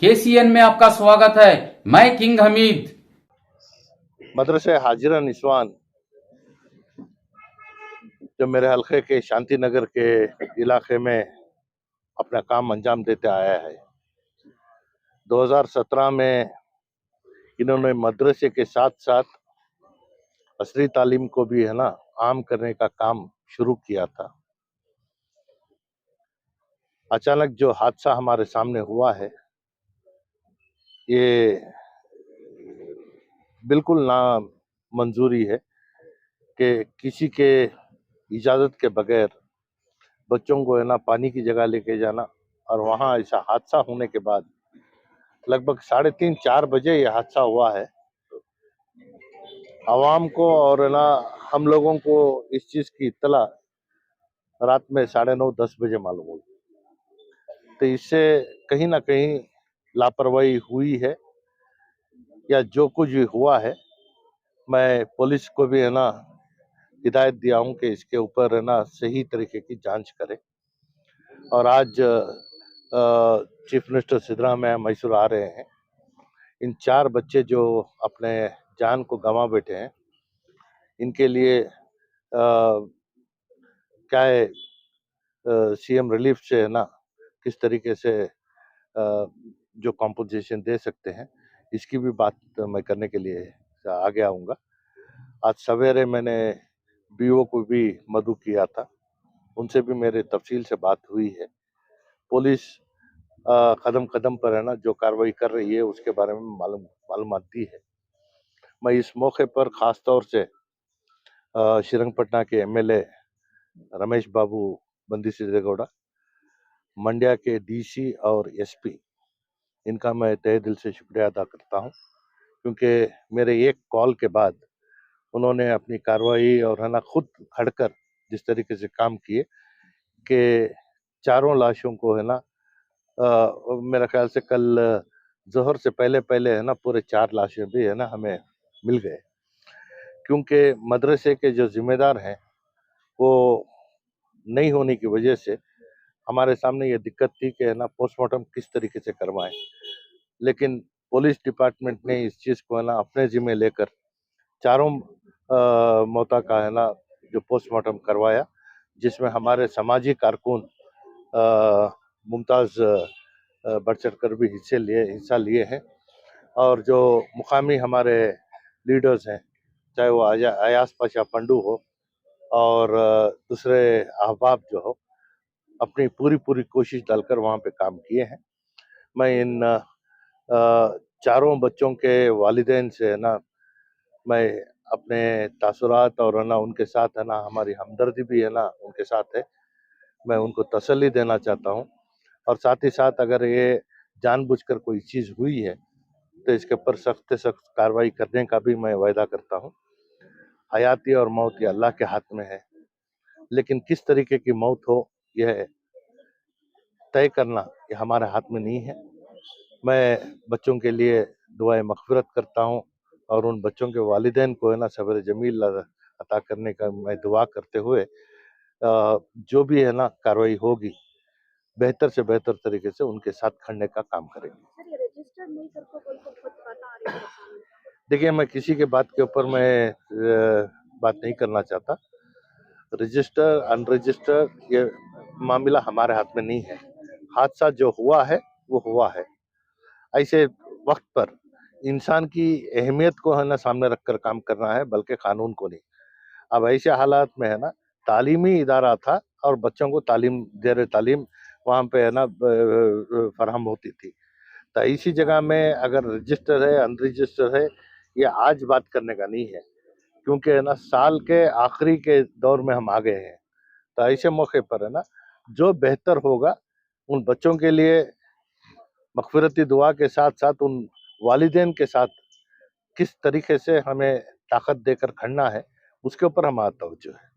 KCN में आपका स्वागत है। मैं किंग हमीद। मदरसे हाजिरा निस्वान जो मेरे हल्के के शांति नगर के इलाके में अपना काम अंजाम देते आया है। 2017 में इन्होंने मदरसे के साथ साथ असली तालीम को भी है ना आम करने का काम शुरू किया था। अचानक जो हादसा हमारे सामने हुआ है, ये बिल्कुल ना मंजूरी है कि किसी के इजाज़त के बगैर बच्चों को है ना पानी की जगह लेके जाना, और वहाँ ऐसा हादसा होने के बाद लगभग 3:30-4 बजे ये हादसा हुआ है। आवाम को और है ना हम लोगों को इस चीज़ की इत्तला रात में 9:30-10 बजे मालूम हुई। तो इससे कहीं ना कहीं लापरवाही हुई है, या जो कुछ भी हुआ है, मैं पुलिस को भी है ना हिदायत दिया हूँ कि इसके ऊपर है ना सही तरीके की जांच करे। और आज चीफ मिनिस्टर सिद्धरामैया मैसूर आ रहे हैं। इन 4 बच्चे जो अपने जान को गंवा बैठे हैं, इनके लिए क्या है, सीएम रिलीफ से है ना किस तरीके से जो कॉम्पोजिशन दे सकते हैं, इसकी भी बात मैं करने के लिए आगे आऊँगा। आज सवेरे मैंने बीओ को भी मदऊ किया था, उनसे भी मेरे तफसील से बात हुई है। पुलिस कदम कदम पर है ना जो कार्रवाई कर रही है उसके बारे में मालूमात दी है। मैं इस मौके पर खास तौर से श्रीरंगपटना के एमएलए रमेश बाबू बंदी सिद्धेगौड़ा, मंड्या के डीसी और एसपी, इनका मैं तहे दिल से शुक्रिया अदा करता हूं, क्योंकि मेरे एक कॉल के बाद उन्होंने अपनी कार्रवाई और है ना खुद खड़कर जिस तरीके से काम किए कि चारों लाशों को है ना मेरा ख्याल से कल जोहर से पहले पहले है ना पूरे 4 लाशें भी है ना हमें मिल गए। क्योंकि मदरसे के जो जिम्मेदार हैं वो नहीं होने की वजह से हमारे सामने ये दिक्कत थी कि है ना पोस्टमार्टम किस तरीके से करवाएं। लेकिन पुलिस डिपार्टमेंट ने इस चीज़ को है ना अपने जिम्मे लेकर चारों मौता का है ना जो पोस्टमार्टम करवाया, जिसमें हमारे सामाजिक कारकुन मुमताज़ बढ़ चढ़कर भी हिस्सा लिए हैं, और जो मुकामी हमारे लीडर्स हैं, चाहे वो अयाज पाशा पंडू हो और दूसरे अहबाब जो हो, अपनी पूरी कोशिश डालकर वहाँ पे काम किए हैं। मैं इन चारों बच्चों के वालिदैन से है ना मैं अपने तासुरात और है ना उनके साथ है ना हमारी हमदर्दी भी है ना उनके साथ है, मैं उनको तसल्ली देना चाहता हूँ। और साथ ही साथ अगर ये जानबूझकर कोई चीज़ हुई है तो इसके ऊपर सख्त से सख्त कार्रवाई करने का भी मैं वायदा करता हूँ। हयाती और मौत ये अल्लाह के हाथ में है, लेकिन किस तरीके की मौत हो यह तय करना ये हमारे हाथ में नहीं है। मैं बच्चों के लिए दुआए मग़फ़िरत करता हूँ, और उन बच्चों के वालिदैन को है ना सब्र जमील अता करने का मैं दुआ करते हुए जो भी है ना कार्रवाई होगी बेहतर से बेहतर तरीके से उनके साथ खड़ने का काम करेंगे। सर, ये रजिस्टर नहीं करके कोई तो बहुत बात आ रही है सामने। देखिए, मैं किसी के बात के ऊपर मैं बात नहीं करना चाहता। रजिस्टर अनरजिस्टर ये मामला हमारे हाथ में नहीं है। हादसा जो हुआ है वो हुआ है। ऐसे वक्त पर इंसान की अहमियत को है ना सामने रखकर काम करना है, बल्कि कानून को नहीं। अब ऐसे हालात में है ना तालीमी इदारा था और बच्चों को तालीम तालीम वहाँ पे है ना फराहम होती थी। तो इसी जगह में अगर रजिस्टर है अनरजिस्टर है, ये आज बात करने का नहीं है, क्योंकि है ना साल के आखिरी के दौर में हम आ गए हैं। तो ऐसे मौके पर है ना जो बेहतर होगा उन बच्चों के लिए मग़फ़िरती दुआ के साथ साथ उन वालिदैन के साथ किस तरीके से हमें ताकत देकर खड़ना है, उसके ऊपर हमारा तवज्जो है।